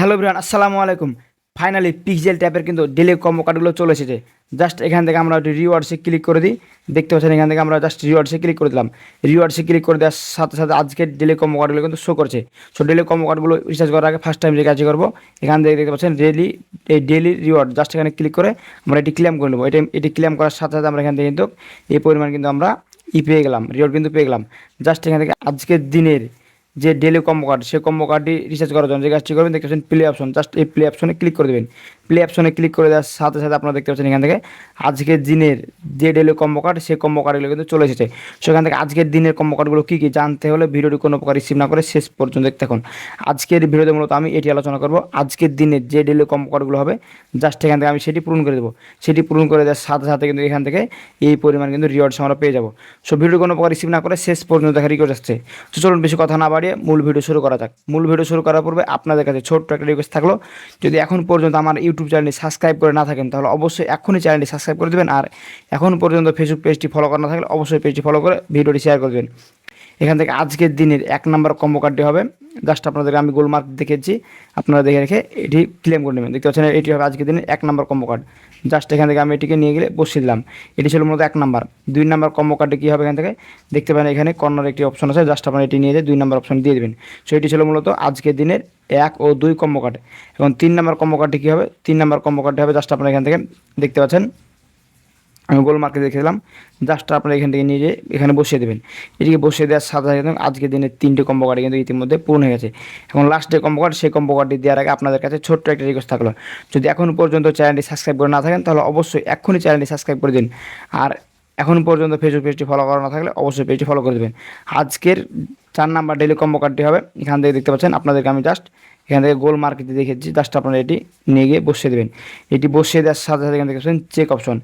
Hello bran, আসসালামু আলাইকুম। Finally pixel ট্যাপের কিন্তু ডেলি কম্বো কার্ডগুলো চলে এসেছে। জাস্ট এখান থেকে আমরা রিওয়ার্ডসে ক্লিক করে দিই। দেখতে পাচ্ছেন এখান থেকে আমরা জাস্ট রিওয়ার্ডসে ক্লিক করে দিলাম। রিওয়ার্ডসে ক্লিক করে দেওয়ার সাথে সাথে আজকের ডেলি কম্বো কার্ডগুলো কিন্তু শো করছে। সো ডেলি কম্বো কার্ডগুলো রিচার্জ করার আগে ফার্স্ট টাইম যে কাজ করবো, এখান থেকে দেখতে পাচ্ছেন ডেলি রিওয়ার্ড, জাস্ট এখানে ক্লিক করে আমরা এটি ক্লেম করে নেবো। এটি ক্লেম করার সাথে সাথে আমরা এখান থেকে কিন্তু এই পরিমাণ কিন্তু আমরা পেয়ে গেলাম, রিওয়ার্ড কিন্তু পেয়ে গেলাম। জাস্ট এখান থেকে আজকের দিনের যে ডেলি কম্বো কার্ড, সেই কম্বো কার্ডটি রিচার্জ করার জন্য যে কাজটি করবেন, দেখতে পাচ্ছেন প্লে অপশন, জাস্ট এই প্লে অপশনে ক্লিক করে দেবেন। প্লে অপশনে ক্লিক করে দেওয়ার সাথে সাথে আপনারা দেখতে পাচ্ছেন এখান থেকে আজকের দিনের যে ডেলি কম্বো কার্ড, সেই কম্বো কার্ডগুলো কিন্তু চলে এসেছে। সেখান থেকে আজকের দিনের কম্বো কার্ডগুলো কী কী জানতে হলে ভিডিওটি কোনো প্রকার রিসিভ না করে শেষ পর্যন্ত দেখতে থাকুন। আজকের ভিডিওতে মূলত আমি এটি আলোচনা করব, আজকের দিনের যে ডেলি কম্বো কার্ডগুলো হবে, জাস্ট এখান থেকে আমি সেটি পূরণ করে দেবো। সেটি পূরণ করে দেওয়ার সাথে সাথে কিন্তু এখান থেকে এই পরিমাণ কিন্তু রিওয়ার্ডস আমরা পেয়ে যাবো। সো ভিডিও কোনো প্রকার রিসিভ না করে শেষ পর্যন্ত দেখা রিকোয়েস্ট আসছে। তো চলুন বেশি কথা না বাড়িয়ে মূল ভিডিও শুরু করা যাক। মূল ভিডিও শুরু করার পূর্বে আপনাদের কাছে ছোট্ট একটা রিকোয়েস্ট থাকলো, যদি এখন পর্যন্ত আমার ইউটিউব চ্যানেলটি সাবস্ক্রাইব করে না থাকেন তাহলে অবশ্যই এখনই চ্যানেলটি সাবস্ক্রাইব করে দেবেন। আর এখন পর্যন্ত ফেসবুক পেজটি ফলো করা না থাকলে অবশ্যই পেজটি ফলো করে ভিডিওটি শেয়ার করে দেবেন। এখান থেকে আজকের দিনের 1 নম্বর কম্বো কার্ডটি হবে, জাস্ট আপনাদেরকে আমি গোল মার্ক দেখেছি, আপনারা দেখে রেখে এটি ক্লেম করে নেবেন। দেখতে পাচ্ছেন এটি হবে আজকের দিনের 1 নম্বর কম্বো কার্ড। জাস্ট এখান থেকে আমি এটিকে নিয়ে গেলে বসিয়ে দিলাম। এটি ছিল মূলত 1 নাম্বার। 2 নম্বর কম্বো কার্ডে কী হবে, এখান থেকে দেখতে পারেন এখানে কর্নার একটি অপশন আছে, জাস্ট আপনারা এটি নিয়ে যেয়ে 2 নম্বর অপশন দিয়ে দেবেন। সো এটি ছিল মূলত আজকের দিনের 1 ও 2 কম্বো কার্ড। এবং 3 নম্বর কম্বো কার্ডটি কী হবে, 3 নম্বর কম্বো কার্ডটি হবে, জাস্ট আপনারা এখান থেকে দেখতে পাচ্ছেন আমি গোল মার্কে দেখে দিলাম। জাস্ট আপনারা এখান থেকে নিয়ে যেয়ে এখানে বসিয়ে দেবেন। এটিকে বসিয়ে দেওয়ার সাথে সাথে আজকের দিনের 3টে কম্বো কার্ড কিন্তু ইতিমধ্যে পূর্ণ হয়ে গেছে। এখন লাস্ট যে কম্বো কার্ড, সেই কম্বো কার্ডটি দেওয়ার আগে আপনাদের কাছে ছোট্ট একটা রিকোয়েস্ট থাকলো, যদি এখন পর্যন্ত চ্যানেলটি সাবস্ক্রাইব করে না থাকেন তাহলে অবশ্যই এক্ষুনি চ্যানেলটি সাবস্ক্রাইব করে দিন। আর এখন পর্যন্ত ফেসবুক পেজটি ফলো করা না থাকলে অবশ্যই পেজটি ফলো করে দেবেন। আজকের 4 নাম্বার ডেলি কম্বো কার্ডটি হবে, এখান থেকে দেখতে পাচ্ছেন আপনাদেরকে আমি জাস্ট এখান থেকে গোল মার্কেটে দেখেছি, জাস্ট আপনারা এটি নিয়ে গিয়ে বসিয়ে দেবেন। এটি বসিয়ে দেওয়ার সাথে সাথে এখান থেকে চেক অপশন,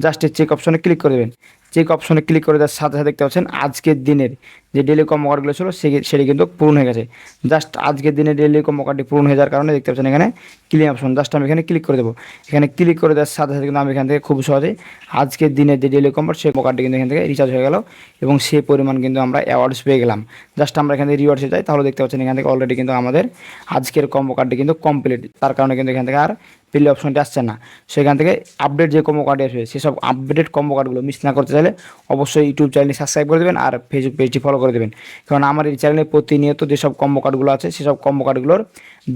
জাস্ট এই চেক অপশনে ক্লিক করে দেবেন। চেক অপশনে ক্লিক করে দেওয়ার সাথে সাথে দেখতে পাচ্ছেন আজকের দিনের যে ডেলি কম্বো কার্ডগুলো ছিল সেটি কিন্তু পূরণ হয়ে গেছে। জাস্ট আজকের দিনে ডেলি কম্বো কার্ডটি পূরণ হয়ে যাওয়ার কারণে দেখতে পাচ্ছেন এখানে ক্লেম অপশন, জাস্ট আমি এখানে ক্লিক করে দেবো। এখানে ক্লিক করে দেওয়ার সাথে সাথে কিন্তু আমি এখান থেকে খুব সহজেই আজকের দিনের যে ডেলি কম্বো, সেই কার্ডটি কিন্তু এখান থেকে রিচার্জ হয়ে গেল এবং সেই পরিমাণ কিন্তু আমরা অ্যাওয়ার্ডস পেয়ে গেলাম। জাস্ট আমরা এখান থেকে রিওয়ার্ডসে যাই, তাহলে দেখতে পাচ্ছেন এখান থেকে অলরেডি কিন্তু আমাদের আজকের কম্বো কার্ডটি কিন্তু কমপ্লিট। তার কারণে কিন্তু এখান থেকে আর প্লে অপশনটি আসছে না। সেখান থেকে আপডেট যে কম্বো কার্ডে আসবে, সেসব আপডেট কম্বো কার্ডগুলো মিস না করতে চাইলে অবশ্যই ইউটিউব চ্যানেলটি সাবস্ক্রাইব করে দেবেন আর ফেসবুক পেজটি ফলো করে দেবেন। কারণ আমার এই চ্যানেলে প্রতিনিয়ত যেসব কম্বো কার্ডগুলো আছে, সেসব কম্বো কার্ডগুলোর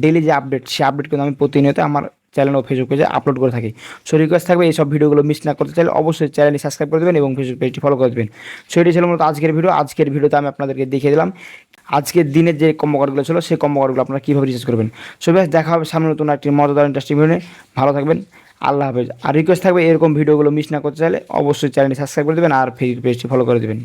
ডেলি যে আপডেট, সেই আপডেট কিন্তু আমি প্রতিনিয়ত আমার চ্যানেল ও ফেসবুক পেজে আপলোড করে থাকি। সো রিকোয়েস্ট থাকবে এইসব ভিডিওগুলো মিস না করতে চাইলে অবশ্যই চ্যানেলটি সাবস্ক্রাইব করে দেবেন এবং ফেসবুক পেজটি ফলো করে দেবেন। সো এটি ছিল মূলত আজকের ভিডিও। আজকের ভিডিওতে আমি আপনাদেরকে দেখিয়ে দিলাম আজকের দিনের যে কম্বো কার্ডগুলো ছিল, সেই কম্বো কার্ডগুলো আপনারা কীভাবে রিচার্জ করবেন। সো বেশ, দেখা হবে সামনে নতুন একটি মজাদার ইন্টারেস্টিং ভিডিও নিয়ে। ভালো থাকবেন, আল্লাহ হাফেজ। আর রিকোয়েস্ট থাকবে এরকম ভিডিওগুলো মিস না করতে চাইলে অবশ্যই চ্যানেলটি সাবস্ক্রাইব করে দেবেন আর ফেসবুক পেজটি ফলো করে দেবেন।